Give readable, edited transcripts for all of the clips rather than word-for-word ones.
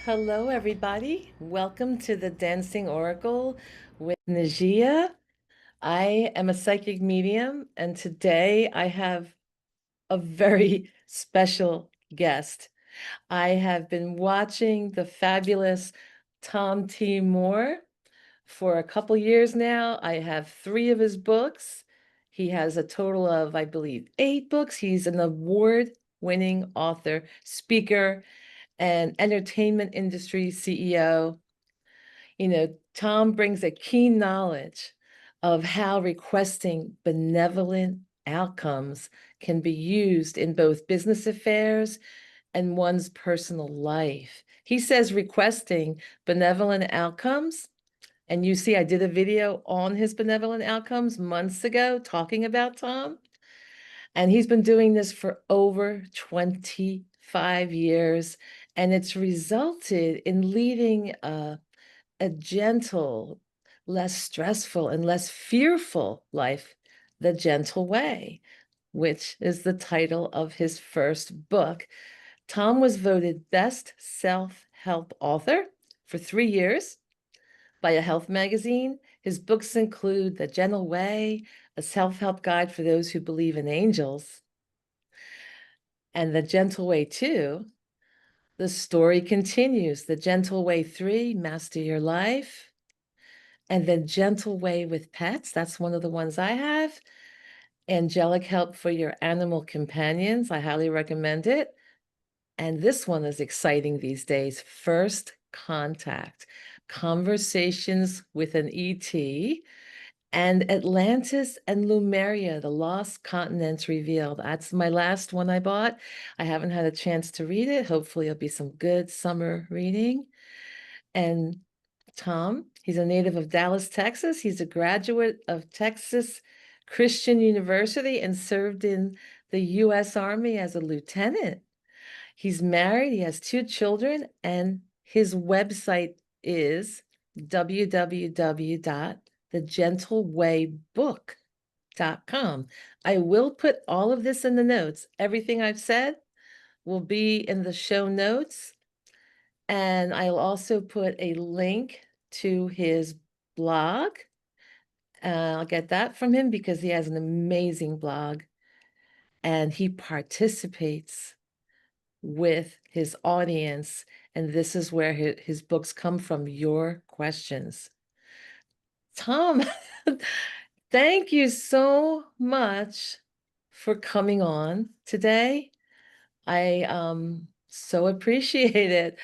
Hello, everybody. Welcome to the Dancing Oracle with Najia. I am a psychic medium, and today I have a very special guest. I have been watching the fabulous Tom.T. Moore for a couple years now. I have 3 of his books. He has a total of, I believe, 8 books. He's an award-winning author, speaker, and entertainment industry CEO. Tom brings a keen knowledge of how requesting benevolent outcomes can be used in both business affairs and one's personal life. He says requesting benevolent outcomes, and you see, I did a video on his benevolent outcomes months ago talking about Tom, and he's been doing this for over 25 years, and it's resulted in leading a gentle, less stressful, and less fearful life, the gentle way, which is the title of his first book. Tom was voted best self-help author for 3 years by a health magazine. His books include The Gentle Way, a self-help guide for those who believe in angels, and The Gentle Way 2, The Story Continues, The Gentle Way 3, Master Your Life, and The Gentle Way with Pets. That's one of the ones I have. Angelic Help for Your Animal Companions. I highly recommend it. And this one is exciting these days. First Contact, Conversations with an ET, and Atlantis and Lemuria, The Lost Continents Revealed. That's my last one I bought. I haven't had a chance to read it. Hopefully it'll be some good summer reading. And Tom, he's a native of Dallas, Texas. He's a graduate of Texas Christian University and served in the U.S. Army as a lieutenant. He's married, he has 2 children, and his website is www.thegentleWayBook.com. I will put all of this in the notes. Everything I've said will be in the show notes. And I'll also put a link to his blog. I'll get that from him because he has an amazing blog and he participates with his audience. And this is where his books come from, your questions. Tom, thank you so much for coming on today. I so appreciate it.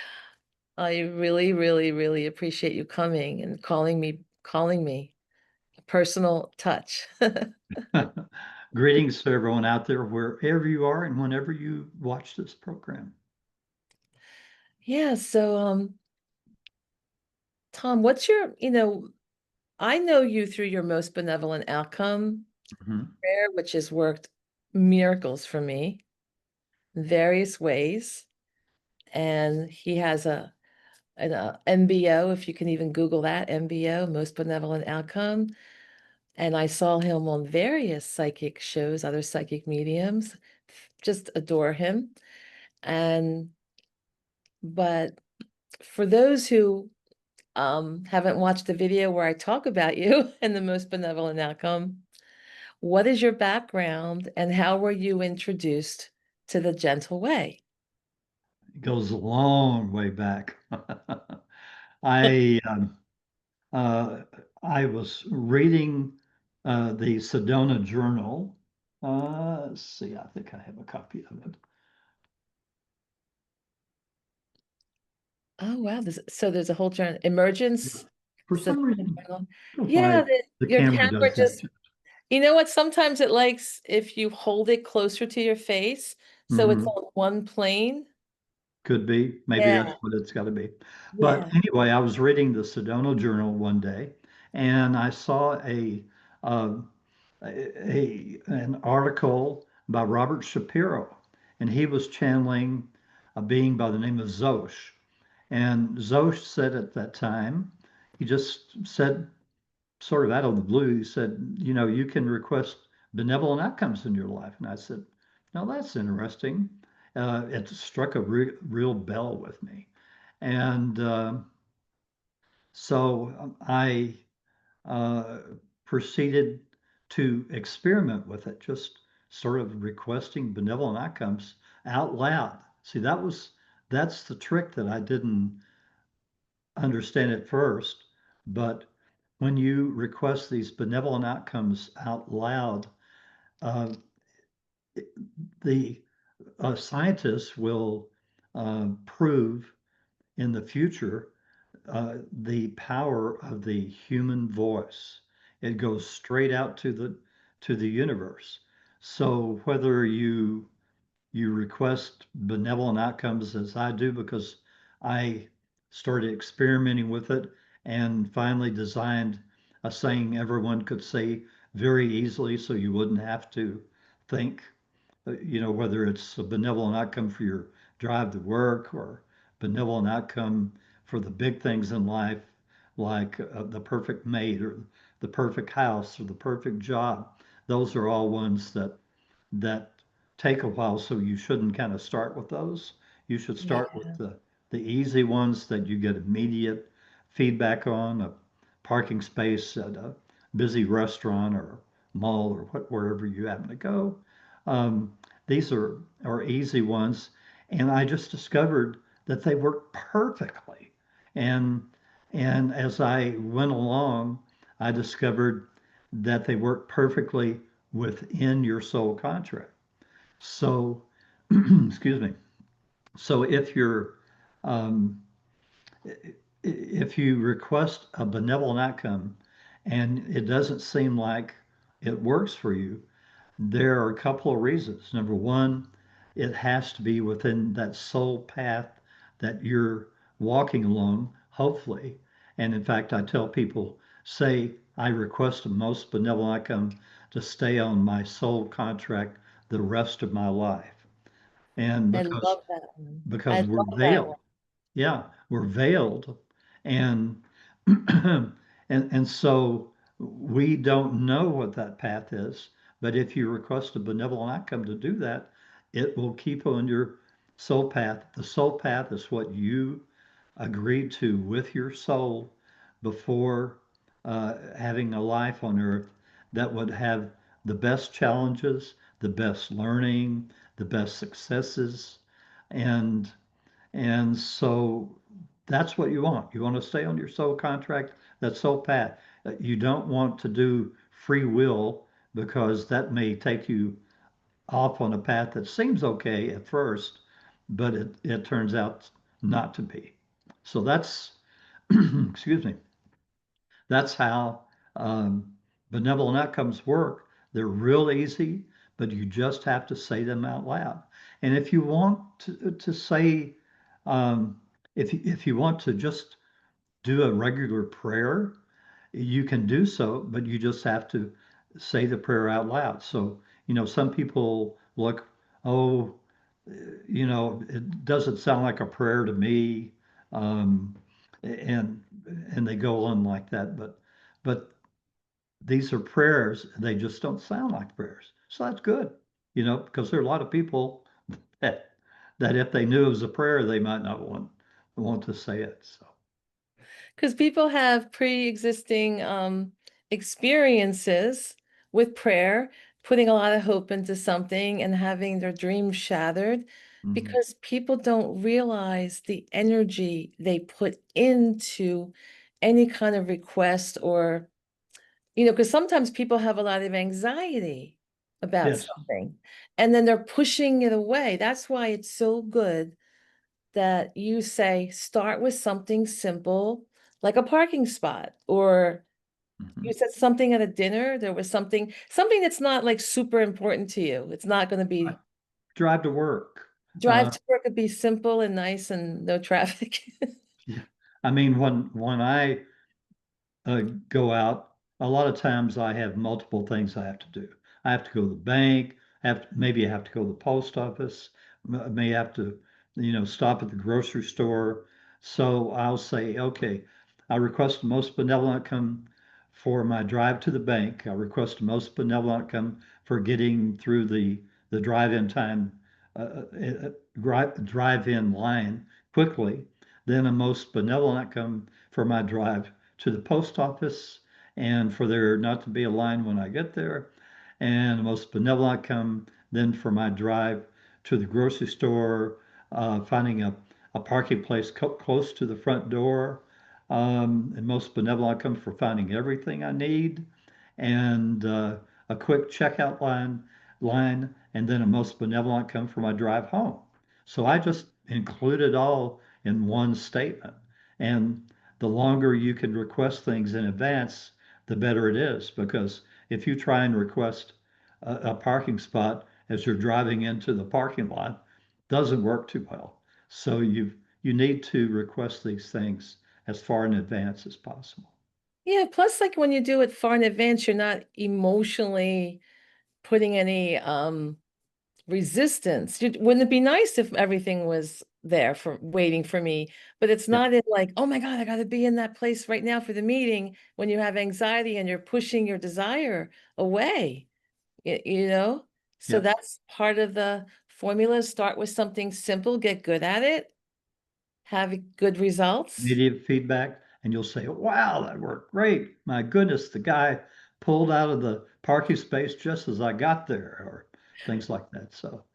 I really, really, really appreciate you coming and calling me a personal touch. Greetings to everyone out there, wherever you are and whenever you watch this program. Yeah, so Tom, I know you through your Most Benevolent Outcome Mhm. prayer, which has worked miracles for me in various ways. And he has an MBO, if you can even Google that, MBO, Most Benevolent Outcome. And I saw him on various psychic shows, other psychic mediums, just adore him. And but for those who haven't watched the video where I talk about you and the Most Benevolent Outcome, what is your background and how were you introduced to the gentle way? It goes a long way back. I uh, I was reading the Sedona Journal. Let's see, I think I have a copy of it. Oh wow, there's a whole journal emergence. For So, some reason, I don't know yeah, why the your camera camera does that. just, you know what? Sometimes it likes if you hold it closer to your face, so it's Mhm. on one plane. Could be. Maybe that's Yeah, what it's got to be. But yeah. anyway, I was reading the Sedona Journal one day, and I saw uh, an article by Robert Shapiro, and he was channeling a being by the name of Zosh. And Zosh said at that time, he just said, sort of out of the blue, he said, you can request benevolent outcomes in your life. And I said, now that's interesting. It struck a real bell with me. And so I uh, proceeded to experiment with it, just sort of requesting benevolent outcomes out loud. See, that's the trick that I didn't understand at first. But when you request these benevolent outcomes out loud, uh, the scientists will prove in the future the power of the human voice. It goes straight out to the universe. So whether you request benevolent outcomes as I do, because I started experimenting with it and finally designed a saying everyone could say very easily so you wouldn't have to think, whether it's a benevolent outcome for your drive to work or benevolent outcome for the big things in life, like the perfect mate or the perfect house or the perfect job. Those are all ones that take a while, so you shouldn't kind of start with those. You should start with Yeah. the easy ones that you get immediate feedback on, a parking space at a busy restaurant or mall or wherever you happen to go. Um, these are easy ones, and I just discovered that they work perfectly. And and as I went along, I discovered that they work perfectly within your soul contract. So, excuse me. So um, if you request a benevolent outcome and it doesn't seem like it works for you, there are a couple of reasons. Number one, it has to be within that soul path that you're walking along, hopefully. And in fact, I tell people, say, I request a most benevolent outcome to stay on my soul contract the rest of my life. And I because love that one. I because we're love that veiled. one. Yeah, we're veiled, and and so we don't know what that path is. But if you request a benevolent outcome to do that, it will keep on your soul path. The soul path is what you agreed to with your soul before having a life on earth that would have the best challenges, the best learning, the best successes, and and so that's what you want. You want to stay on your soul contract, that soul path. You don't want to do free will because that may take you off on a path that seems okay at first, but it turns out not to be. So that's, excuse me, that's how benevolent outcomes work. They're real easy, but you just have to say them out loud. And if you want to say, um, if you want to just do a regular prayer, you can do so, but you just have to say the prayer out loud. So, some people look, oh, it doesn't sound like a prayer to me. Um, and and they go on like that, but these are prayers. They just don't sound like prayers. So that's good, because there are a lot of people that if they knew it was a prayer, they might not want to say it. So Because people have pre-existing experiences with prayer, putting a lot of hope into something and having their dreams shattered mhm. because people don't realize the energy they put into any kind of request or, because sometimes people have a lot of anxiety about Yes. something and then they're pushing it away. That's why it's so good that you say start with something simple like a parking spot, or you Mhm. said something at a dinner, there was something that's not like super important to you. It's not going to I be drive to work. drive to work, could be simple and nice and no traffic. Yeah. I mean, when I go out, a lot of times I have multiple things I have to do. I have to go to the bank, maybe I have to go to the post office, may have to, stop at the grocery store. So I'll say, okay, I request the most benevolent outcome for my drive to the bank. I request the most benevolent outcome for getting through the drive-in time, drive-in line quickly. then a most benevolent outcome for my drive to the post office and for there not to be a line when I get there, and a most benevolent outcome then for my drive to the grocery store, finding a parking place close to the front door, and most benevolent outcome for finding everything I need, and a quick checkout line, and then a most benevolent outcome for my drive home. So I just include it all in one statement. And the longer you can request things in advance, the better it is. Because if you try and request a parking spot as you're driving into the parking lot, doesn't work too well. So you need to request these things as far in advance as possible. Yeah, plus like when you do it far in advance, you're not emotionally putting any resistance. Wouldn't it be nice if everything was there for waiting for me? But it's Yeah, not in like, oh my God, I got to be in that place right now for the meeting when you have anxiety and you're pushing your desire away, you know? So yeah. that's part of the formula. Start with something simple, get good at it, have good results. Immediate feedback, and you'll say, "Wow, that worked great! My goodness, the guy pulled out of the parking space just as I got there," or things like that. So,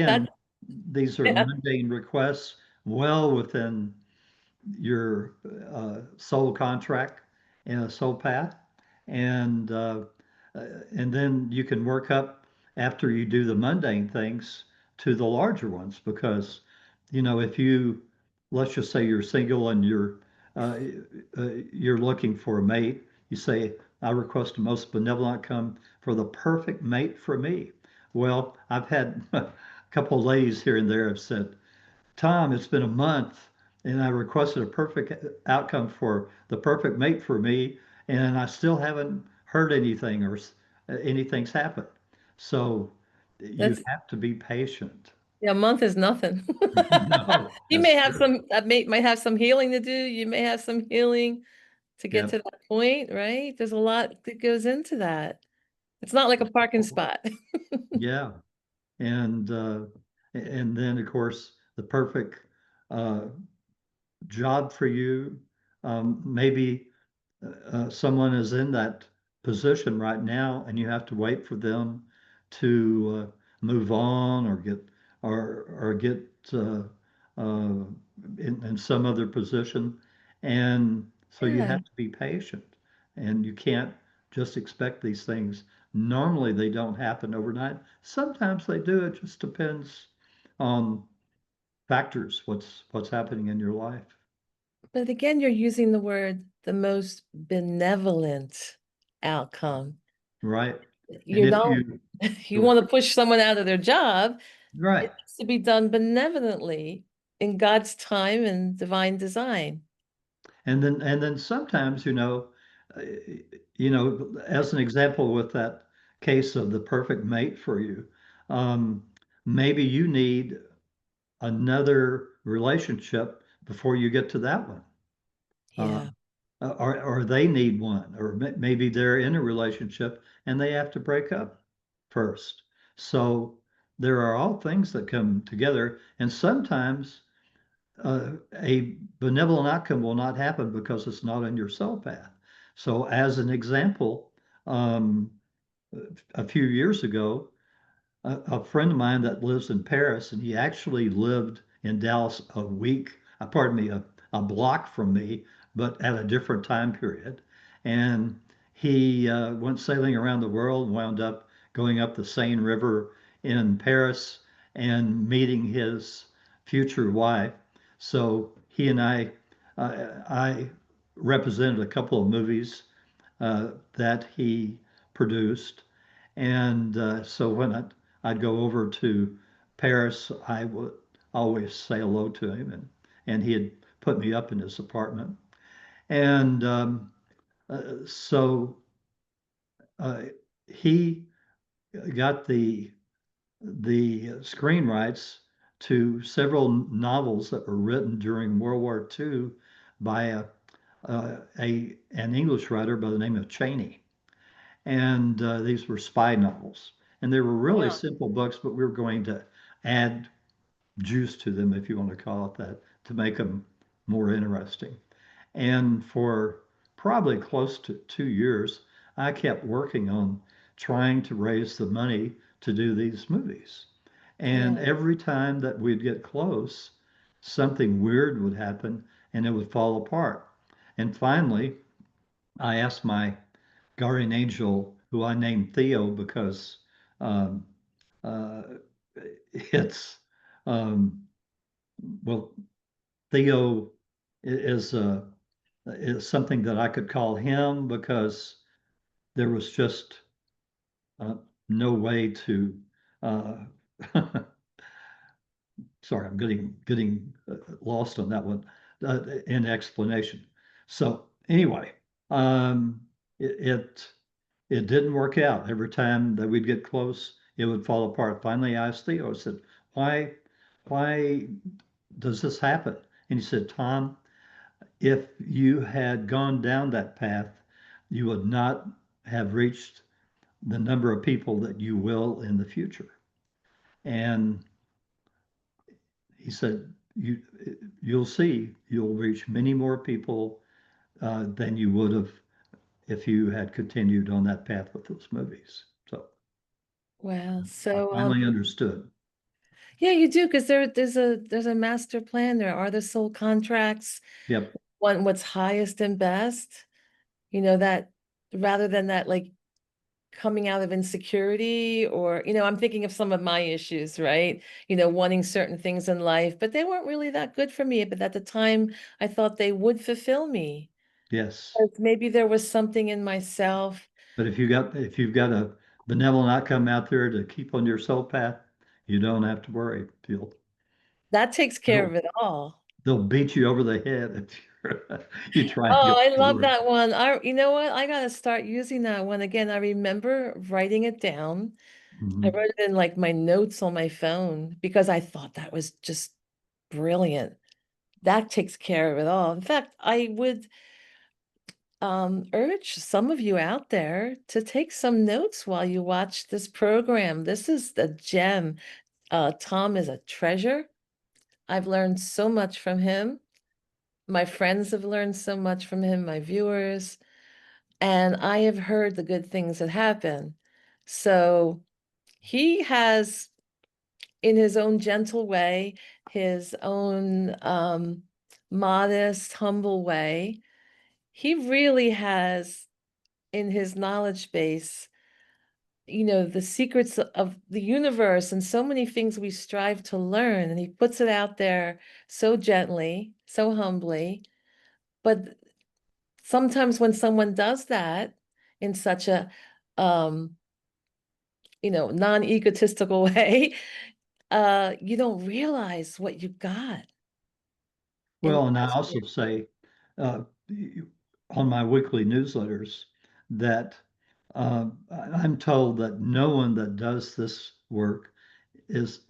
That again, these are mundane requests, well within your soul contract and a soul path, and uh, and then you can work up after you do the mundane things to the larger ones because if you let's just say you're single and uh, you're looking for a mate, you say I request a most benevolent outcome for the perfect mate for me. Well, I've had a couple of ladies here and there have said, Tom, it's been a month and I requested a perfect outcome for the perfect mate for me, and I still haven't heard anything or anything's happened. So you that's have to be patient. yeah, a month is nothing. No, You may that's have true. some that might have some healing to do. You may have some healing to get Yeah, to that point, right? There's a lot that goes into that. It's not like a parking spot. yeah, and then of course the perfect uh, job for you. Maybe someone is in that position right now and you have to wait for them to move on or get uh, in some other position. And so you Yeah. have to be patient and you can't just expect these things. Normally they don't happen overnight. Sometimes they do. It just depends on factors, what's happening in your life. But again, you're using the word the most benevolent outcome. Right. And You if don't, you you go ahead. want to push someone out of their job, Right. it has to be done benevolently in God's time and divine design. And then sometimes, uh, as an example with that case of the perfect mate for you, um, maybe you need another relationship before you get to that one. Uh, Yeah. or they need one, or maybe they're in a relationship and they have to break up first. So there are all things that come together, and sometimes a benevolent outcome will not happen because it's not on your soul path. So, as an example, um, a few years ago, a friend of mine that lives in Paris, and he actually lived in Dallas a week, pardon me, a block from me, but at a different time period. And he went sailing around the world, wound up going up the Seine River in Paris and meeting his future wife. So he and I represented a couple of movies that he produced. And so when I'd go over to Paris, I would always say hello to him, and he had put me up in his apartment. And so uh, he got the screen rights to several novels that were written during World War II by an English writer by the name of Cheney. And these were spy novels. And they were really Wow. simple books, but we were going to add juice to them, if you want to call it that, to make them more interesting. And for probably close to 2 years, I kept working on trying to raise the money to do these movies. And Yeah. every time that we'd get close, something weird would happen and it would fall apart. And finally, I asked my guardian angel, who I named Theo because um, uh, it's, um, well, Theo is, is something that I could call him because there was just uh, no way to. Uh, sorry, I'm getting lost on that one in explanation. So anyway, um, it, it it didn't work out. Every time that we'd get close, it would fall apart. Finally, I asked Theo, I said, why does this happen? And he said, Tom, if you had gone down that path, you would not have reached the number of people that you will in the future. And he said, you'll see, you'll reach many more people than you would have if you had continued on that path with those movies. So Wow. I So finally understood. yeah, you do, because there's a master plan. There are the soul contracts, Yep. one what's highest and best, that rather than that like coming out of insecurity, or I'm thinking of some of my issues, right? Wanting certain things in life, but they weren't really that good for me. But at the time, I thought they would fulfill me. Yes. Like, maybe there was something in myself But if you've got a benevolent outcome out there to keep on your soul path, you don't have to worry. that takes care They'll of it all. they'll beat you over the head if you try and Oh, go I love forward. that one. You know what? I gotta start using that one again. I remember writing it down. I Mhm. wrote it in like my notes on my phone because I thought that was just brilliant. That takes care of it all. In fact, I would urge some of you out there to take some notes while you watch this program. This is the gem. Tom is a treasure. I've learned so much from him. My friends have learned so much from him, my viewers, and I have heard the good things that happen. So he has, in his own gentle way, his own modest, humble way, he really has in his knowledge base, the secrets of the universe and so many things we strive to learn. And he puts it out there so gently, so humbly. But sometimes when someone does that in such a, um, non-egotistical way, you don't realize what you got. And Well, and I also say uh, on my weekly newsletters that I'm told that no one that does this work is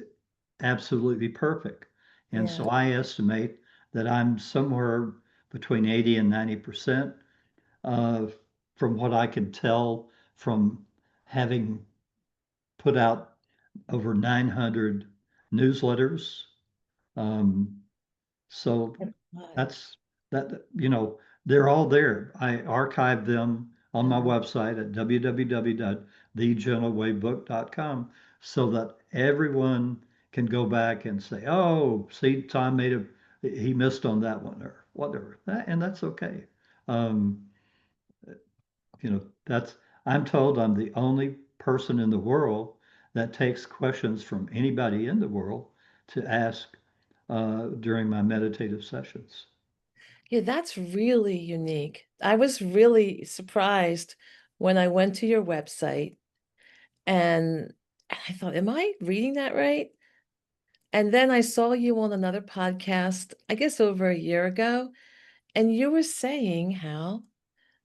absolutely perfect. And yeah, so I estimate that I'm somewhere between 80 and 90% uh, from what I can tell from having put out over 900 newsletters. Um, so that's they're all there. I archive them on my yeah. website at www.thegentlewaybook.com so that everyone can go back and say, oh, see, Tom he missed on that one or whatever. And that's okay. Um, that's I'm told I'm the only person in the world that takes questions from anybody in the world to ask during my meditative sessions. Yeah, that's really unique. I was really surprised when I went to your website, and I thought, am I reading that right? And then I saw you on another podcast, I guess over a year ago, and you were saying how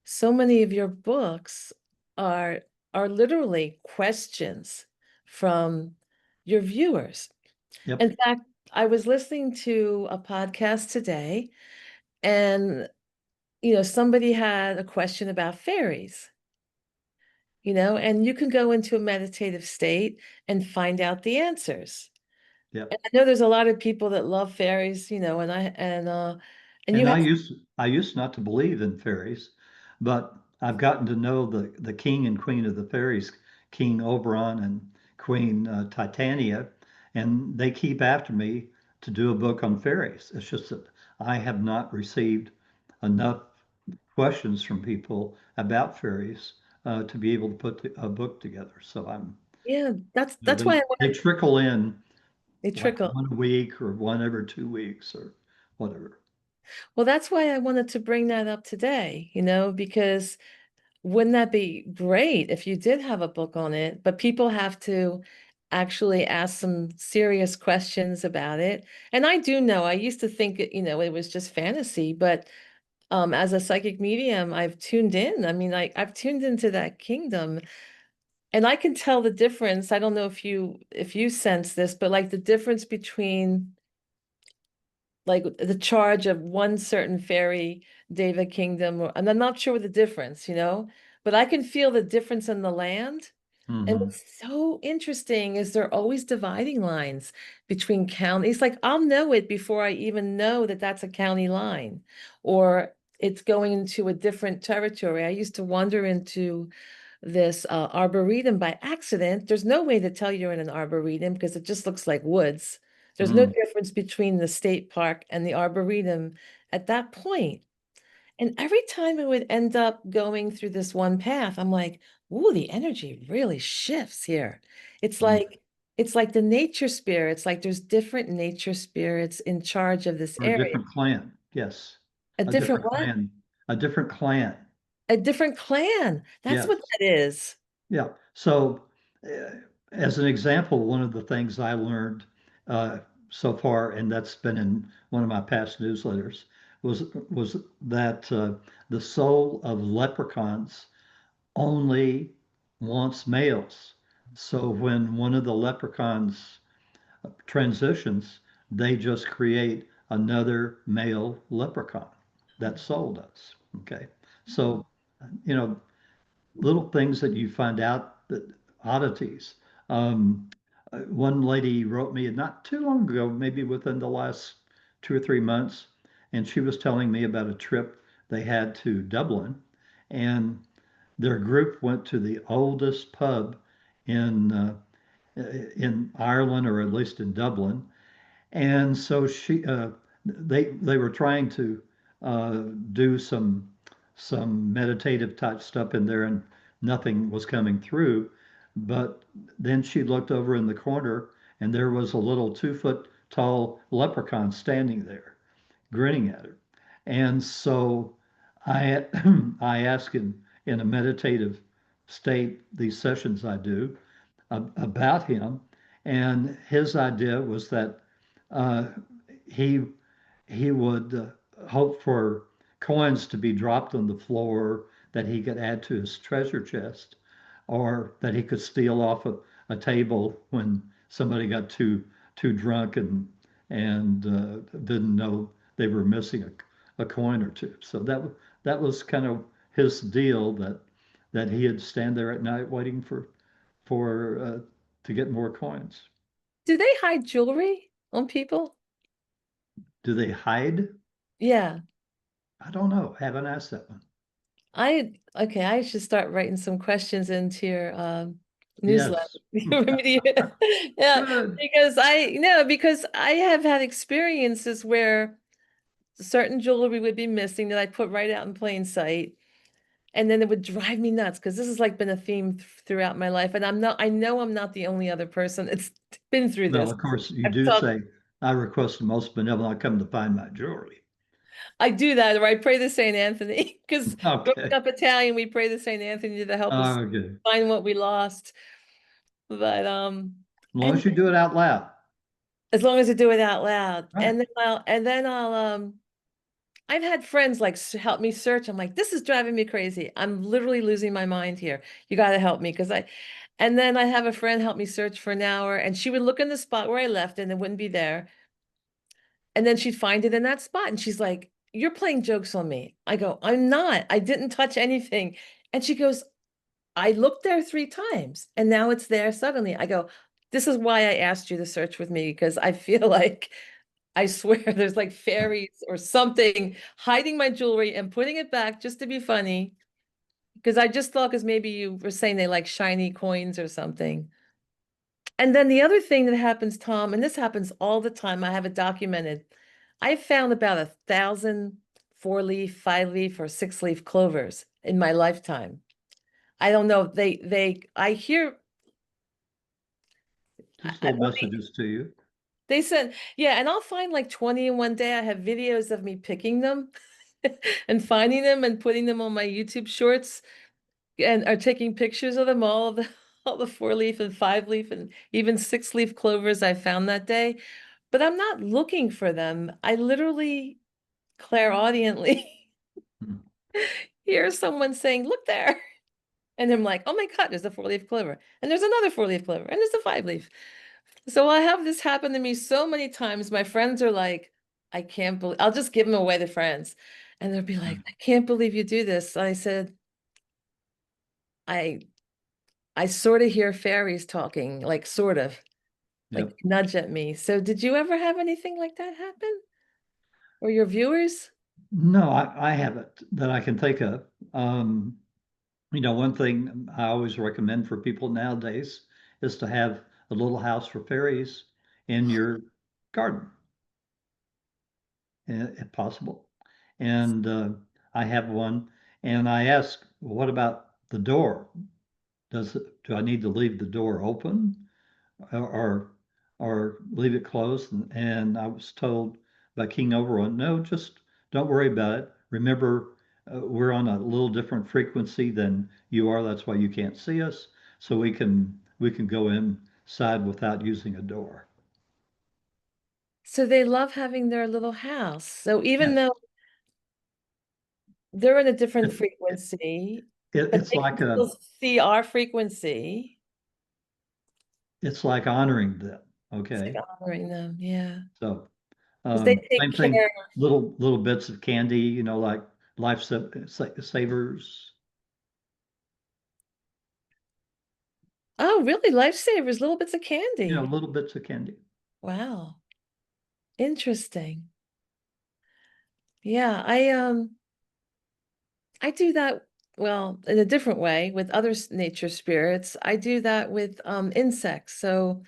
so many of your books are are literally questions from your viewers. Yep. In fact, I was listening to a podcast today, and somebody had a question about fairies, and you can go into a meditative state and find out the answers. Yep. And I know there's a lot of people that love fairies, and you And have, I used not to believe in fairies, but I've gotten to know the king and queen of the fairies, King Oberon and Queen Titania, and they keep after me to do a book on fairies. It's just that I have not received enough questions from people about fairies to be able to put a book together. So yeah, you know, that's why I they wanted trickle in they like trickle. one a week or one every 2 weeks or whatever. Well, that's why I wanted to bring that up today, because wouldn't that be great if you did have a book on it? But people have to actually ask some serious questions about it. And I do know, I used to think, it was just fantasy, but as a psychic medium, I've tuned in. I mean, I've tuned into that kingdom and I can tell the difference. I don't know if you sense this, but like the difference between like the charge of one certain fairy David kingdom, and I'm not sure what the difference, but I can feel the difference in the land. And Hmm. what's so interesting is they're always dividing lines between counties. Like I'll know it before I even know that that's a county line, or it's going into a different territory. I used to wander into this arboretum by accident. There's no way to tell you're in an arboretum because it just looks like woods. There's no Mm. difference between the state park and the arboretum at that point. And every time I would end up going through this one path, I'm like, ooh, the energy really shifts here. It's Mm. like it's like the nature spirits, like there's different nature spirits in charge of this Or a area. different clan. Yes. A A different different what? clan. A different clan. A different clan. That's what Yes. that is. Yeah. So, as an example, one of the things I learned uh, so far, and that's been in one of my past newsletters, was that the soul of leprechauns only wants males. So when one of the leprechauns transitions, they just create another male leprechaun. That soul does. Okay. So, you know, little things that you find out, that oddities. One lady wrote me not too long ago, maybe within the last 2 or 3 months, and she was telling me about a trip they had to Dublin, and their group went to the oldest pub in in Ireland, or at least in Dublin, and so they were trying to do some meditative type stuff in there, and nothing was coming through. But then she looked over in the corner, and there was a little 2 foot tall leprechaun standing there, grinning at her. And so I I asked in a meditative state, these sessions I do, about him, and his idea was that uh, he he would hope for coins to be dropped on the floor that he could add to his treasure chest, or that he could steal off a table when somebody got too drunk and didn't know they were missing a coin or two. So that was kind of his deal, that he'd stand there at night waiting for to get more coins. Do they hide jewelry on people? Do they hide? Yeah. I don't know. Haven't asked that one. Okay, I should start writing some questions into your newsletter. Yes. Yeah, Good. because I have had experiences where certain jewelry would be missing that I put right out in plain sight. And then it would drive me nuts because this has like been a theme throughout my life. And I know I'm not the only other person that's been through Well, this. of course, you I've do talked, say, I request the most benevolent outcome to find my jewelry. I do that, or I pray to Saint Anthony because growing Okay. up Italian, we pray to Saint Anthony to help us Okay. find what we lost. But As long and as you do it out loud. as long as I do it out loud, Right. and then I'll I've had friends like help me search. I'm like, this is driving me crazy. I'm literally losing my mind here. You got to help me and then I have a friend help me search for an hour, and she would look in the spot where I left it and it wouldn't be there. And then she'd find it in that spot, and she's like, "You're playing jokes on me." I go, "I'm not. I didn't touch anything." And she goes, "I looked there 3 times, and now it's there suddenly." I go, this is why I asked you to search with me, because I feel like I swear there's like fairies or something hiding my jewelry and putting it back just to be funny. Because I just thought, because maybe you were saying they like shiny coins or something. And then the other thing that happens, Tom, and this happens all the time, I have it documented. I found about 1,000 4-leaf, 5-leaf, or 6-leaf clovers in my lifetime. I don't know. I hear, Just I, little messages to you. they said, yeah, and I'll find like 20 in one day. I have videos of me picking them and finding them and putting them on my YouTube shorts and are taking pictures of them, all of the all the 4-leaf and 5-leaf and even 6-leaf clovers I found that day. But I'm not looking for them. I literally clairaudiently Hmm. hear someone saying, "Look there." And I'm like, "Oh my God, there's a 4-leaf clover. And there's another 4-leaf clover. And there's a 5-leaf." So I have this happen to me so many times. My friends are like, "I can't believe," I'll just give them away to friends. And they'll be like, "I can't believe you do this." I said, I I sort of hear fairies talking, like sort of, like Yep. nudge at me. So did you ever have anything like that happen? Or your viewers? No, I haven't that I can think of. One thing I always recommend for people nowadays is to have a little house for fairies in your garden, if possible. And I have one, and I ask, well, what about the door? Do I need to leave the door open or leave it closed? And I was told by King Oberon, no, just don't worry about it. Remember, we're on a little different frequency than you are. That's why you can't see us. So we can go inside without using a door. So they love having their little house. So even Yes. though they're in a different It, frequency, but it's they like can still a see our frequency. it's like honoring them. It's Okay. like honoring them, yeah. So Because they take same thing, care. little bits of candy, like savers. Oh, really? Lifesavers, little bits of candy. Little bits of candy. Wow. Interesting. Yeah, I do that, well, in a different way with other nature spirits. I do that with insects. So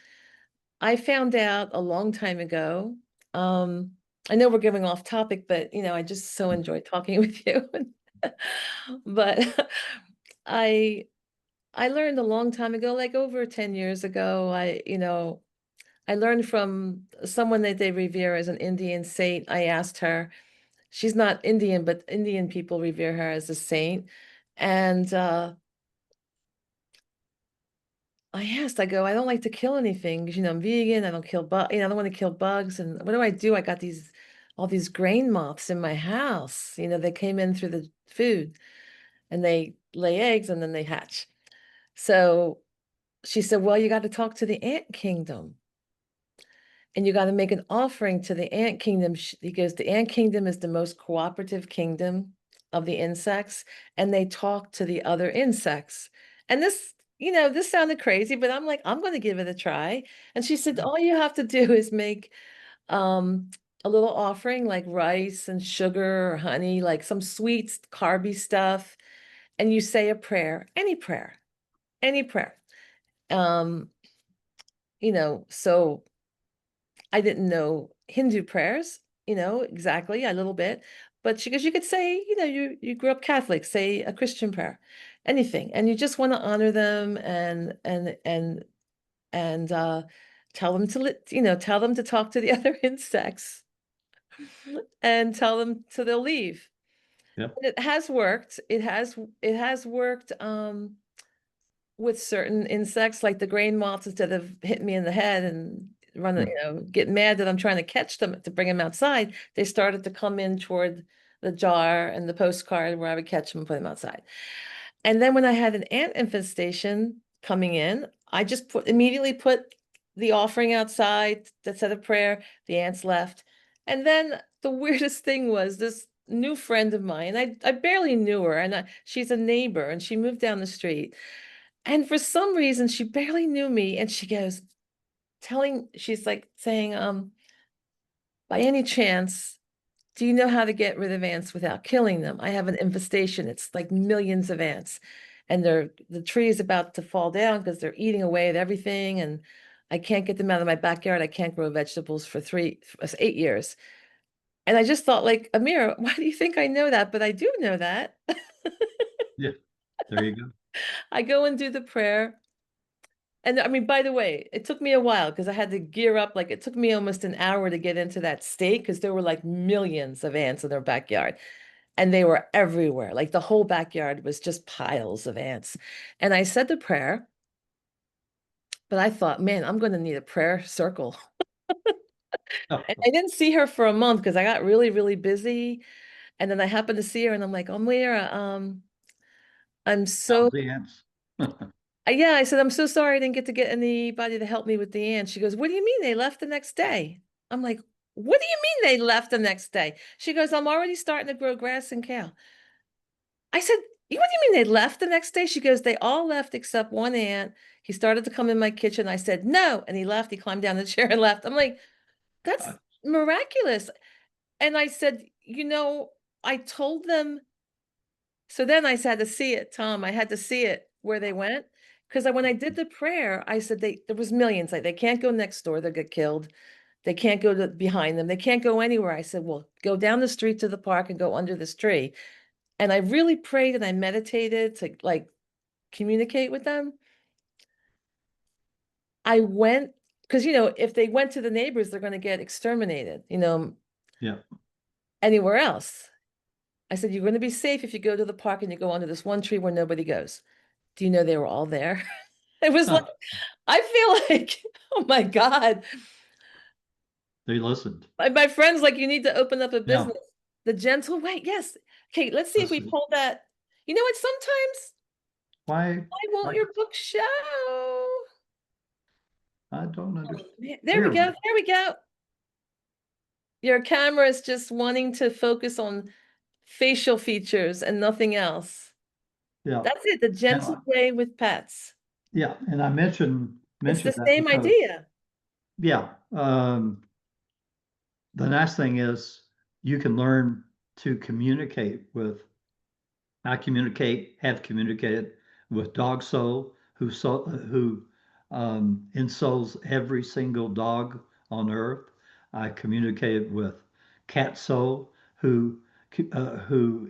I found out a long time ago. Um, I know we're getting off topic, but I just so enjoy talking with you. But I I learned a long time ago, like over 10 years ago, I learned from someone that they revere as an Indian saint. I asked her, she's not Indian, but Indian people revere her as a saint. And I asked, I go, I don't like to kill anything because, I'm vegan. I don't kill I don't want to kill bugs. And what do I do? I got all these grain moths in my house. They came in through the food and they lay eggs and then they hatch. So she said, well, you got to talk to the ant kingdom and you got to make an offering to the ant kingdom. He goes, the ant kingdom is the most cooperative kingdom of the insects, and they talk to the other insects. And this sounded crazy, but I'm like, I'm going to give it a try. And she said, all you have to do is make um, a little offering like rice and sugar or honey, like some sweet, carby stuff. And you say a prayer, any prayer, any prayer. Um, so I didn't know Hindu prayers, exactly a little bit, but she goes, you could say, you grew up Catholic, say a Christian prayer, anything, and you just want to honor them and tell them tell them to talk to the other insects and tell them so they'll leave. Yep. And it has worked. It has worked. With certain insects like the grain moths, instead of hitting me in the head and Hmm. getting mad that I'm trying to catch them to bring them outside, they started to come in toward the jar and the postcard where I would catch them and put them outside. And then when I had an ant infestation coming in, I just immediately put the offering outside that said a prayer. The ants left. And then the weirdest thing was this new friend of mine. I barely knew her, and she's a neighbor, and she moved down the street. And for some reason, she barely knew me. And she goes, she's like saying, by any chance, do you know how to get rid of ants without killing them? I have an infestation. It's like millions of ants. And the tree is about to fall down because they're eating away at everything. And I can't get them out of my backyard. I can't grow vegetables for 8 years. And I just thought, like, Amir, why do you think I know that? But I do know that. Yeah, there you go. I go and do the prayer. And I mean, by the way, it took me a while because I had to gear up. Like, it took me almost an hour to get into that state because there were like millions of ants in their backyard and they were everywhere. Like, the whole backyard was just piles of ants. And I said the prayer, but I thought, man, I'm going to need a prayer circle. And Oh, I didn't see her for a month because I got really, really busy. And then I happened to see her and I'm like, oh, Moira, I'm how's so the ants? yeah, I said, I'm so sorry I didn't get to get anybody to help me with the ants. She goes, what do you mean they left the next day? I'm like, what do you mean they left the next day? She goes, I'm already starting to grow grass and kale. I said, what do you mean they left the next day? She goes, they all left except one ant. He started to come in my kitchen. I said, no. And he left. He climbed down the chair and left. I'm like, that's miraculous. And I said, I told them. So then I had to see it, Tom. I had to see it where they went. Because when I did the prayer, I said there was millions. Like, they can't go next door, they'll get killed. They can't go behind them. They can't go anywhere. I said, well, go down the street to the park and go under this tree. And I really prayed and I meditated to like communicate with them. I went because if they went to the neighbors, they're going to get exterminated, Yeah. anywhere else. I said, you're going to be safe if you go to the park and you go under this one tree where nobody goes. Do you know they were all there? It was like, Huh. I feel like, oh my God. They listened. My friend's like, you need to open up a Yeah. business. The gentle way. Yes. Okay, let's see if Let's we see. pull that. You know what? Sometimes, Why? why won't Why? your book show? I don't Oh, understand. man. There we There. go. There we go. Your camera is just wanting to focus on facial features and nothing else. Yeah. That's it. The And gentle way with pets. yeah, and I mentioned It's the mentioned that same because idea. yeah, the nice thing is you can learn to communicate with have communicated with Dog Soul, who ensouls every single dog on earth. I communicated with Cat Soul, who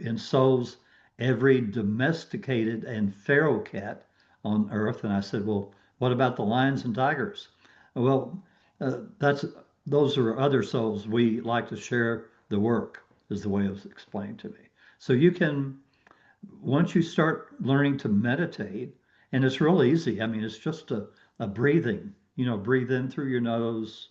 ensouls every domesticated and feral cat on earth. And I said, well, what about the lions and tigers? Well, that's those are other souls. We like to share the work, is the way it was explained to me. So you can once you start learning to meditate, and it's real easy. I mean, it's just a breathing, breathe in through your nose,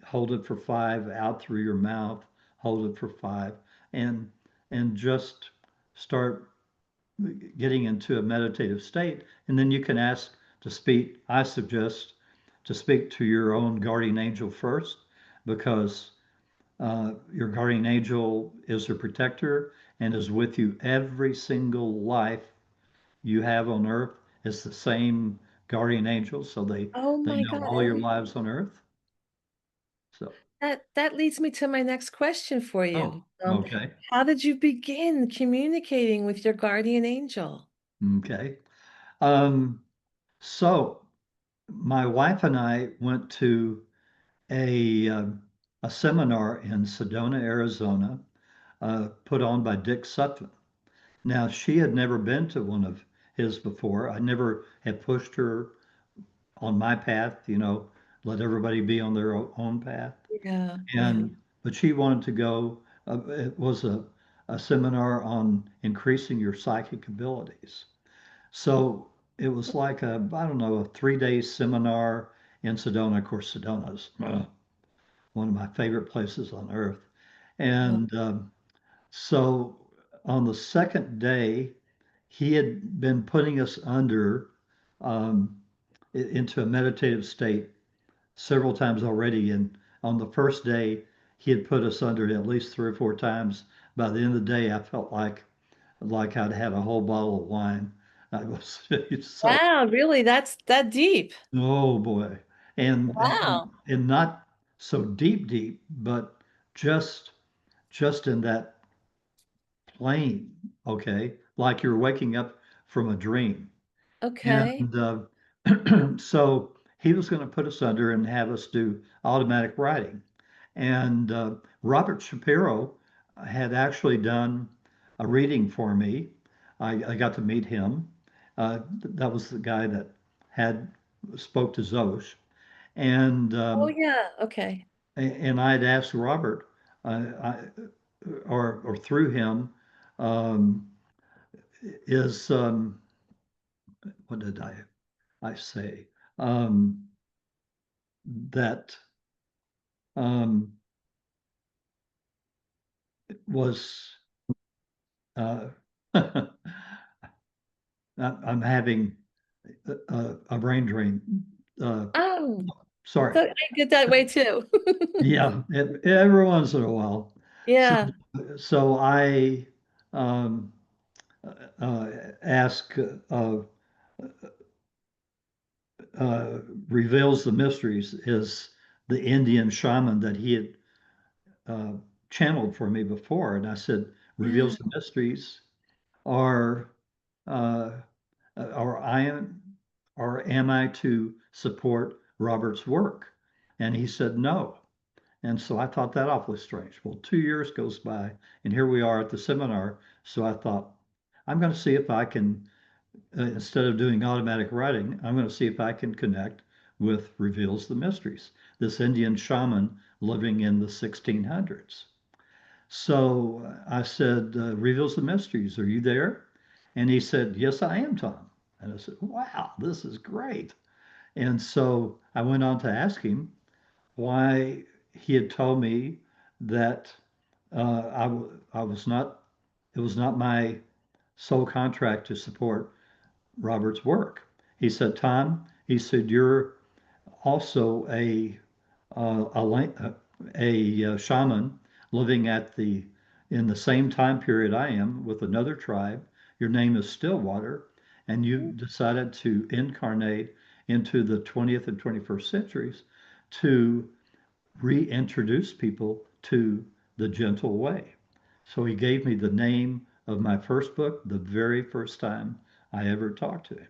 hold it for 5, out through your mouth, hold it for 5, and and just start getting into a meditative state. And then you can ask to speak, I suggest to speak to your own guardian angel first, because your guardian angel is a protector and is with you every single life you have on earth. It's the same guardian angel, so Oh they my know God. all your lives on earth. So, That leads me to my next question for you. oh, okay, How did you begin communicating with your guardian angel? okay. Um, so my wife and I went to a um, a seminar in Sedona, Arizona, put on by Dick Sutphen. Now, she had never been to one of his before. I never had pushed her on my path, let everybody be on their own path. Yeah, yeah. And but she wanted to go. It was a seminar on increasing your psychic abilities. So it was like I don't know, a 3 day seminar in Sedona. Of course, Sedona's one of my favorite places on earth. Oh, And so on the second day, he had been putting us under um, into a meditative state several times already. And on the first day, he had put us under it at least 3 or 4 times. By the end of the day, I felt like I'd had a whole bottle of wine. I was so wow, really? That's that deep. oh boy. Wow. and not so deep, but just just in that plane, okay, like you're waking up from a dream. Okay. And so he was going to put us under and have us do automatic writing. And Robert Shapiro had actually done a reading for me. I got to meet him. That was the guy that had spoke to Zosh, and Oh yeah. Okay. and I'd asked Robert, or through him, um, is what did I say? Um, that um, was uh, I'm having a brain drain. Uh, Oh, sorry. so I get that way too. Yeah, every once in a while. So, Yeah. so I um, uh, ask uh, reveals the mysteries is the Indian shaman that he had uh, channeled for me before, and I said Yeah. reveals the mysteries are uh, or I am or am I to support Robert's work? And he said no. And so I thought that awfully strange. Well, 2 years goes by, and here we are at the seminar. So I thought, I'm going to see if I can, instead of doing automatic writing, I'm going to see if I can connect with Reveals the Mysteries, this Indian shaman living in the 1600s. So I said, Reveals the Mysteries, are you there? And he said, Yes, I am, Tom. And I said, Wow, this is great. And so I went on to ask him why he had told me that I was not, it was not my sole contract to support Robert's work. He said, Tom, he said, you're also a shaman living at the in the same time period I am with another tribe. Your name is Stillwater, and you've decided to incarnate into the 20th and 21st centuries to reintroduce people to the gentle way. So he gave me the name of my first book the very first time I ever talked to him.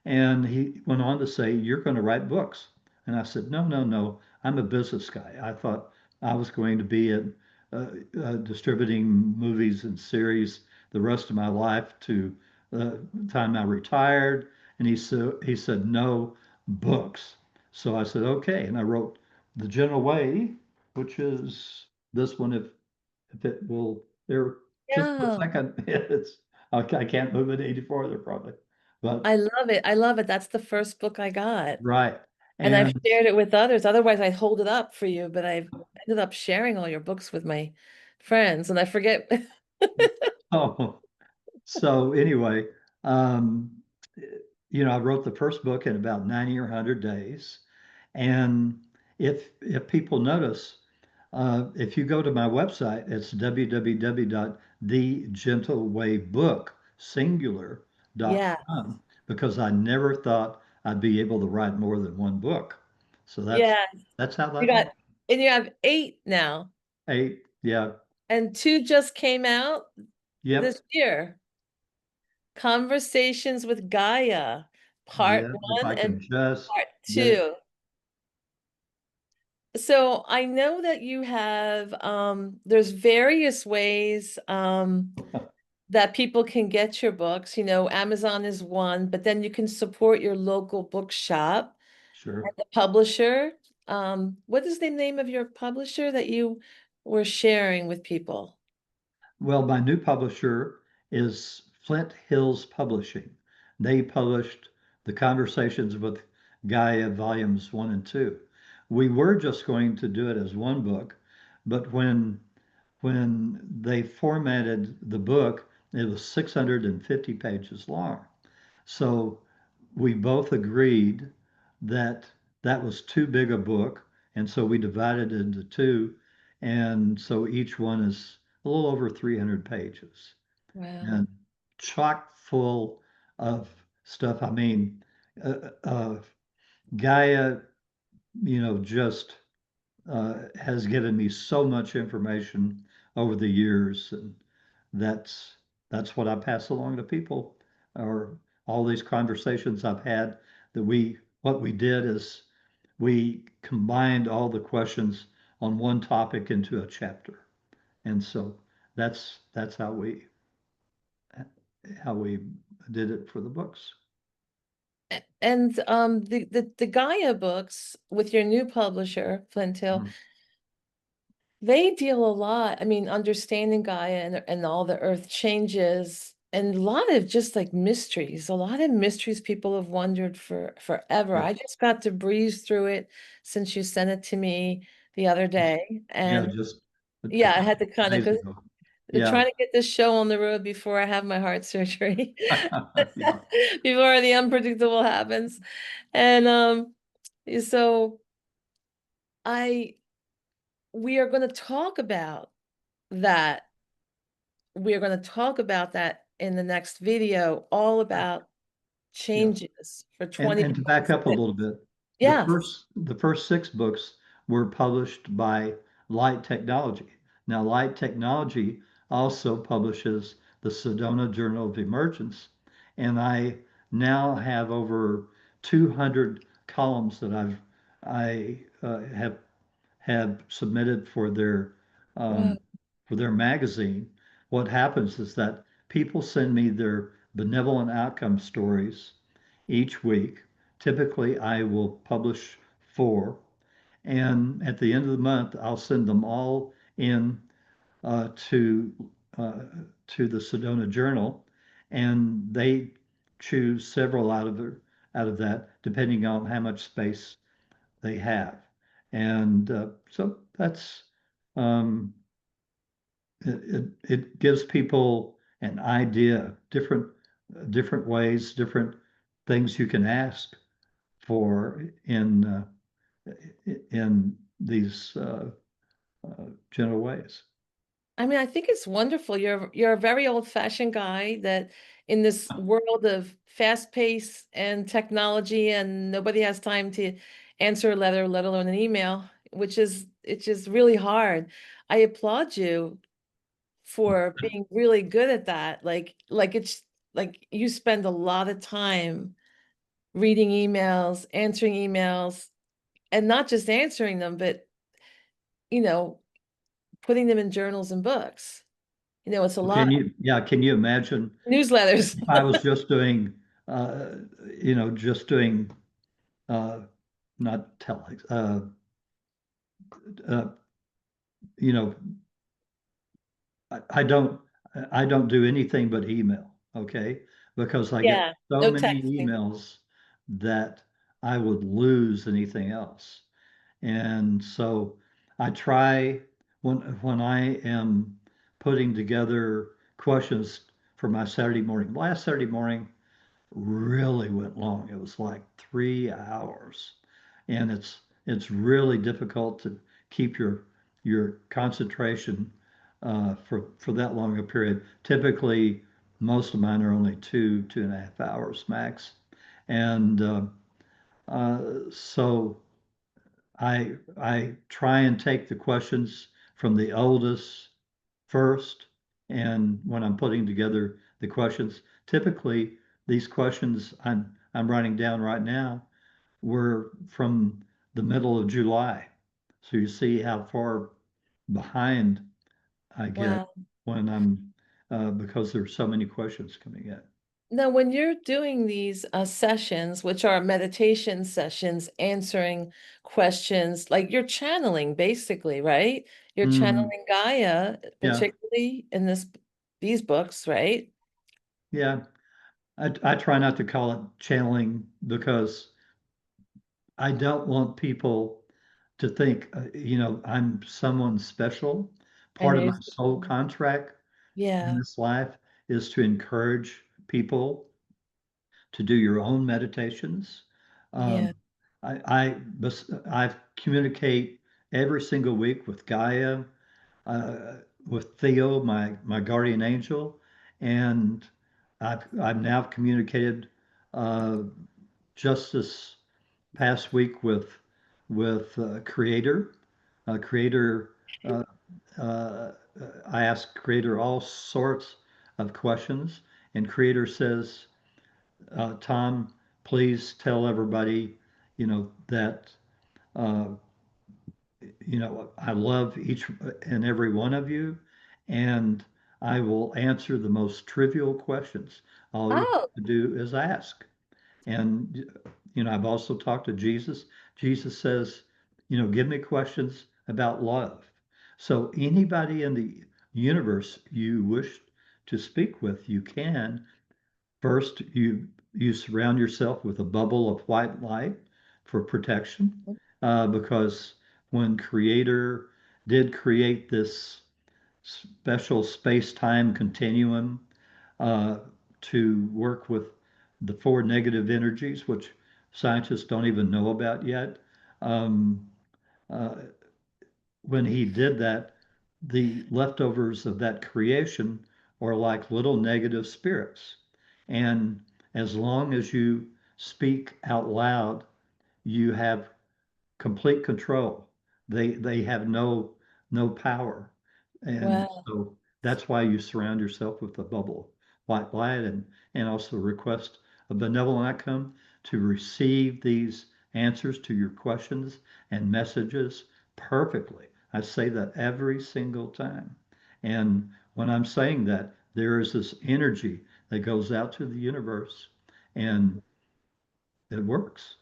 And he went on to say, You're going to write books. And I said, No, no, no. I'm a business guy. I thought I was going to be in, distributing movies and series the rest of my life to the time I retired. And he said, No, books. So I said, Okay. And I wrote The Gentle Way, which is this one, if it will, there, just a Yeah. second. I can't move it any farther probably. But I love it. I love it. That's the first book I got. right. And I've And shared it with others. Otherwise, I'd hold it up for you, but I've ended up sharing all your books with my friends and I forget. oh, so anyway, um, I wrote the first book in about 90 or 100 days. And if people notice, if you go to my website, it's www.thegentlewaybook, Yeah. singular.com, because I never thought I'd be able to write more than one book. So Yeah. that's how You that got, happened. and you have 8 now, 8, yeah, and 2 just came out yep, this year. Conversations with Gaia, part yeah. If 1 I and can just part get it. 2. So I know that you have there's various ways that people can get your books. Amazon is one, but then you can support your local bookshop and Sure. the publisher. What is the name of your publisher that you were sharing with people? Well, my new publisher is Flint Hills Publishing. They published the Conversations with Gaia volumes 1 and 2. We were just going to do it as one book, but when they formatted the book, it was 650 pages long. So we both agreed that that was too big a book, and so we divided it into two, and so each one is a little over 300 pages Wow. and chock full of stuff. I mean, Gaia. just has given me so much information over the years, and that's that's what I pass along to people, or all these conversations I've had that what we did is we combined all the questions on one topic into a chapter. And so that's how we did it for the books. And the Gaia books with your new publisher, Flint Hill, Mhm. they deal a lot. I mean, understanding Gaia and all the earth changes and a lot of just like mysteries, a lot of mysteries people have wondered for forever. I Yes. just got to breeze through it since you sent it to me the other day. Yeah, And just a yeah, I couple had to kind of, days because ago. they're Yeah. trying to get this show on the road before I have my heart surgery, Yeah. before the unpredictable happens. And so I we are going to talk about that. We are going to talk about that in the next video, all about Yeah. changes for And to back up a 2026. little bit, Yeah. the first six books were published by Light Technology. Now, Light Technology also publishes the Sedona Journal of Emergence, and I now have over 200 columns that I have submitted Wow. um, for their magazine. What happens is that people send me their benevolent outcome stories each week. Typically, I will publish four, and at the end of the month, I'll send them all in uh, to uh, to the Sedona Journal, and they choose several out of that, depending on how much space they have. And so that's um, it gives people an idea, different ways, different things you can ask for in these general ways. I mean, I think it's wonderful. You're a very old-fashioned guy that in this world of fast pace and technology, and nobody has time to answer a letter, let alone an email, which is it's just really hard. I applaud you for being really good at that. Like it's like you spend a lot of time reading emails, answering emails, and not just answering them, but you know, putting them in journals and books. It's a lot. Can you imagine Newsletters. if I was just doing, uh, just doing, uh, not telling, uh, you know, I don't I don't do anything but email, okay? Because I get Yeah, so no many texting. emails that I would lose anything else. And so I try when I am putting together questions for my Saturday morning. Last Saturday morning really went long. It was like 3 hours, and it's really difficult to keep your concentration for that long a period. Typically, most of mine are only 2.5 hours max, and so I try and take the questions from the oldest first, and when I'm putting together the questions, typically these questions I'm writing down right now were from the middle of July. So you see how far behind I get Wow. when I'm because there's so many questions coming in. Now, when you're doing these sessions, which are meditation sessions, answering questions, like you're channeling basically, right? You're Mm, channeling Gaia, yeah, particularly in these books, right? yeah. I try not to call it channeling because I don't want people to think, I'm someone special. And Part of my there's, soul contract in yeah, this life is to encourage people to do your own meditations. yeah, Um, I communicate every single week with Gaia, uh, with Theo, my guardian angel, and I've now communicated uh, just this past week with with Creator. Creator, uh, uh, I ask Creator all sorts of questions, and Creator says, Tom, please tell everybody, that uh, I love each and every one of you, and I will answer the most trivial questions. All you Oh, have to do is ask. And, I've also talked to Jesus. Jesus says, give me questions about love. So anybody in the universe you wish to speak with, you can. First, you surround yourself with a bubble of white light for protection, because when Creator did create this special space-time continuum uh, to work with the four negative energies, which scientists don't even know about yet. Um, uh, when he did that, the leftovers of that creation are like little negative spirits. And as long as you speak out loud, you have complete control. They have no power. And wow. so that's why you surround yourself with a bubble white light, and also request a benevolent outcome to receive these answers to your questions and messages perfectly. I say that every single time. And when I'm saying that, there is this energy that goes out to the universe, and it works.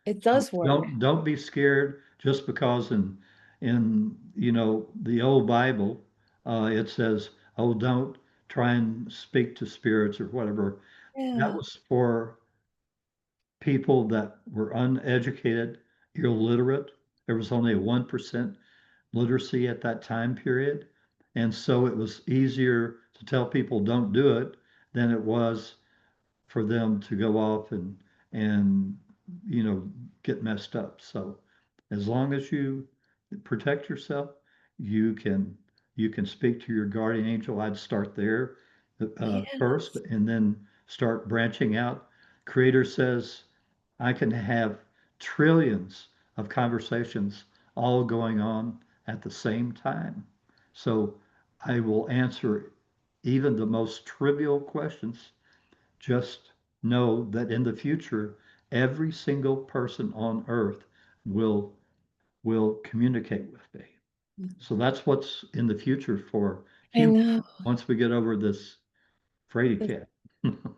It So does work. don't be scared just because in the old Bible it says, oh, don't try and speak to spirits or whatever. That Yeah. was for people that were uneducated, illiterate. There was only a 1% literacy at that time period. And so it was easier to tell people don't do it than it was for them to go off and you know get messed up. So as long as you protect yourself, you can you can speak to your guardian angel. I'd start there Yeah. first, and then start branching out. Creator says I can have trillions of conversations all going on at the same time. So I will answer even the most trivial questions. Just know that in the future, every single person on earth will will communicate with me. So that's what's in the future for I humans know. once we get over this fraidy cat.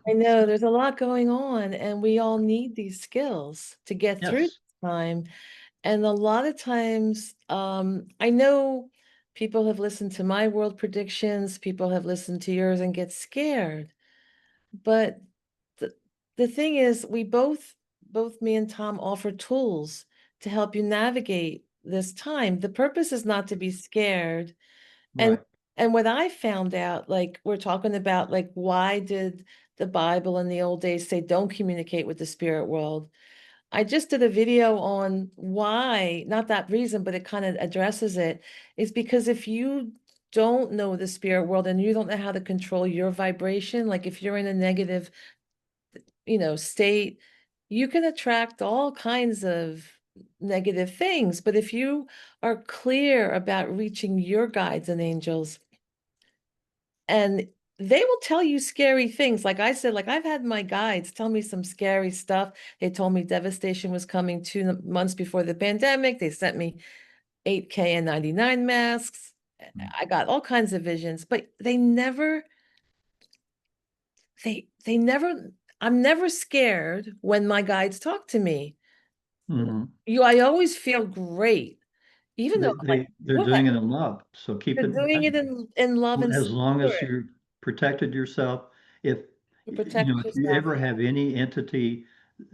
I know there's a lot going on, and we all need these skills to get through Yes. this time. And a lot of times, I know people have listened to my world predictions, people have listened to yours and get scared. But the, the thing is, both me and Tom offer tools to help you navigate this time. The purpose is not to be scared. And Right. and what I found out, like we're talking about, like why did the Bible in the old days say don't communicate with the spirit world? I just did a video on why, not that reason, but it kind of addresses it, is because if you don't know the spirit world and you don't know how to control your vibration, like if you're in a negative, state, you can attract all kinds of negative things. But if you are clear about reaching your guides and angels, and they will tell you scary things. Like I said, like I've had my guides tell me some scary stuff. They told me devastation was coming 2 months before the pandemic. They sent me 8 KN99 masks. I got all kinds of visions, but they never, I'm never scared when my guides talk to me. Mhm. I always feel great, even though I'm like, They're what? doing it in love. So keep They're it in doing it mind. in love and As long as spirit you protected yourself, if to protect if you yourself. ever have any entity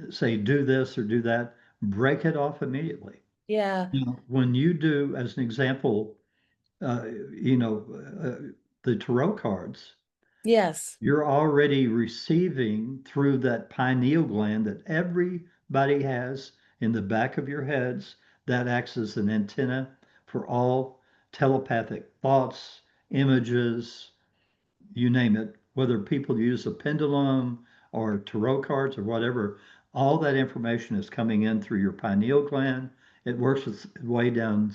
say do this or do that, break it off immediately. Yeah. When you do, as an example, uh, you know, the tarot cards, Yes. you're already receiving through that pineal gland that everybody has in the back of your heads that acts as an antenna for all telepathic thoughts, images, you name it, whether people use a pendulum or tarot cards or whatever, all that information is coming in through your pineal gland. It works its way down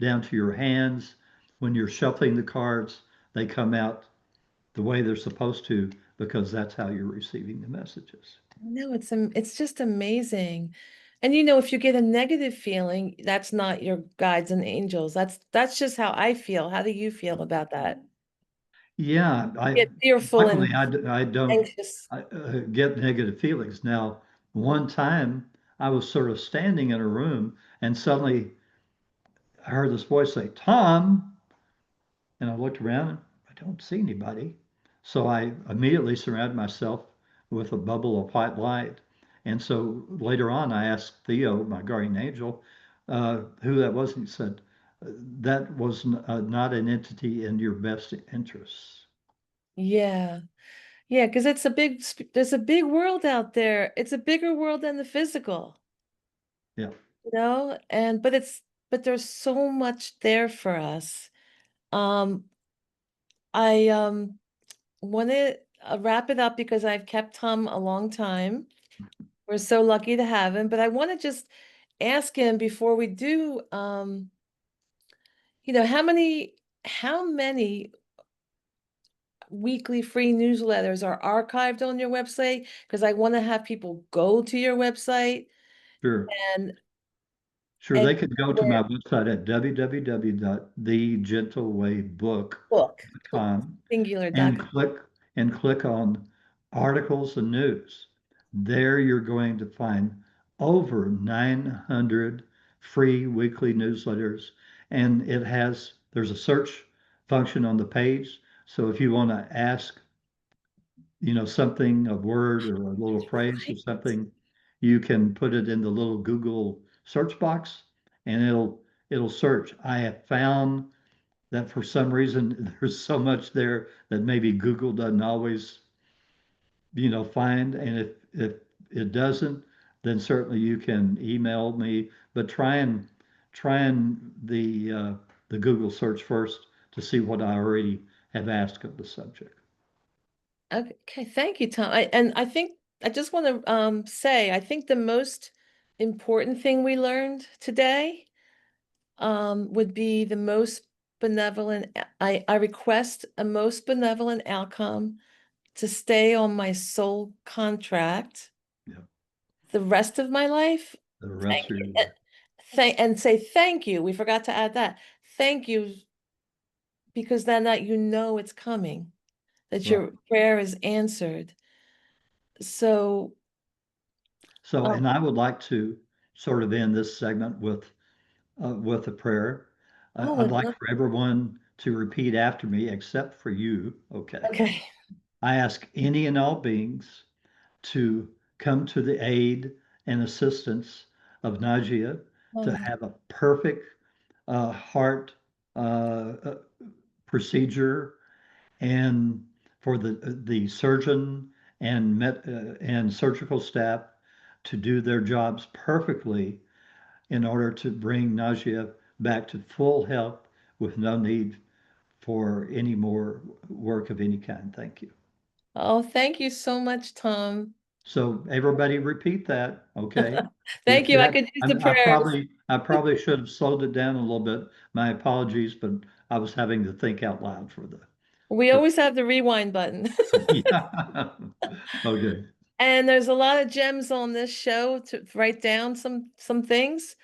to your hands. When you're shuffling the cards, they come out the way they're supposed to because that's how you're receiving the messages. No, it's just amazing. And if you get a negative feeling, that's not your guides and angels. That's just how I feel. How do you feel about that? Yeah, I Get fearful luckily and I don't anxious. get negative feelings. Now, one time I was sort of standing in a room and suddenly I heard this voice say, "Tom," and I looked around and I don't see anybody. So I immediately surrounded myself with a bubble of white light. And so later on, I asked Theo, my guardian angel, who that was. And he said, that was not an entity in your best interests. Yeah. Yeah, because there's a big world out there. It's a bigger world than the physical, Yeah, and but there's so much there for us. Um, I want to wrap it up because I've kept Tom a long time. We're so lucky to have him, but I want to just ask him before we do, how many weekly free newsletters are archived on your website? Because I want to have people go to your website sure. and Sure, and they could go to my website at book, www.thegentlewaybook.com singular and doc. click on articles and news. There you're going to find over 900 free weekly newsletters, and there's a search function on the page. So if you want to ask, something, a word or a little phrase or Right. something, you can put it in the little Google search box and it'll search. I have found that for some reason there's so much there that maybe Google doesn't always, find. And if it doesn't, then certainly you can email me, but try and the Google search first to see what I already have asked of the subject. Okay, thank you, Tom. I think I just want to say I think the most important thing we learned today would be the most benevolent. I request a most benevolent outcome to stay on my soul contract Yeah, the rest of my life. the Thank rest of you. your life. And say thank you. We forgot to add that. Thank you, because then that it's coming, that Right. your prayer is answered. So, So, um, and I would like to sort of end this segment with a prayer. oh, I'd like for everyone to repeat after me, except for you. Okay. okay. I ask any and all beings to come to the aid and assistance of Najia to Oh, have a perfect heart uh, procedure, and for the surgeon and surgical staff to do their jobs perfectly in order to bring Najia back to full health with no need for any more work of any kind. Thank you. oh, thank you so much, Tom. So everybody repeat that, okay? Thank If you. I that, could use I, the I prayers. probably, I probably should have slowed it down a little bit. My apologies, but I was having to think out loud We for, always have the rewind button. yeah. Okay. And there's a lot of gems on this show to write down some things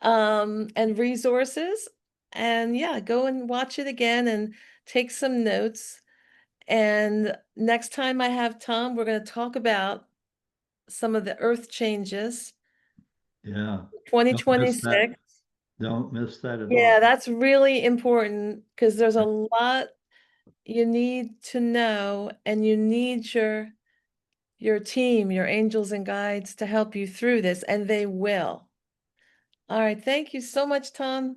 and resources. And yeah, go and watch it again and take some notes. And next time I have Tom, we're going to talk about some of the earth changes, Yeah. Don't miss that. 2026. Don't miss that at Yeah, all. that's really important because there's a lot you need to know, and you need your team, your angels and guides to help you through this, and they will. All right, thank you so much, Tom.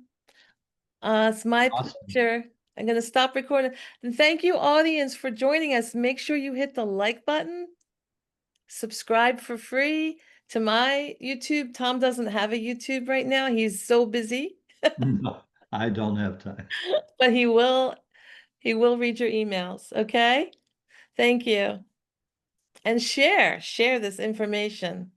It's my Awesome. pleasure. I'm going to stop recording. And thank you, audience, for joining us. Make sure you hit the like button, subscribe for free to my YouTube. Tom doesn't have a YouTube right now. He's so busy, No, I don't have time. but he will read your emails, okay? Thank you. And share this information.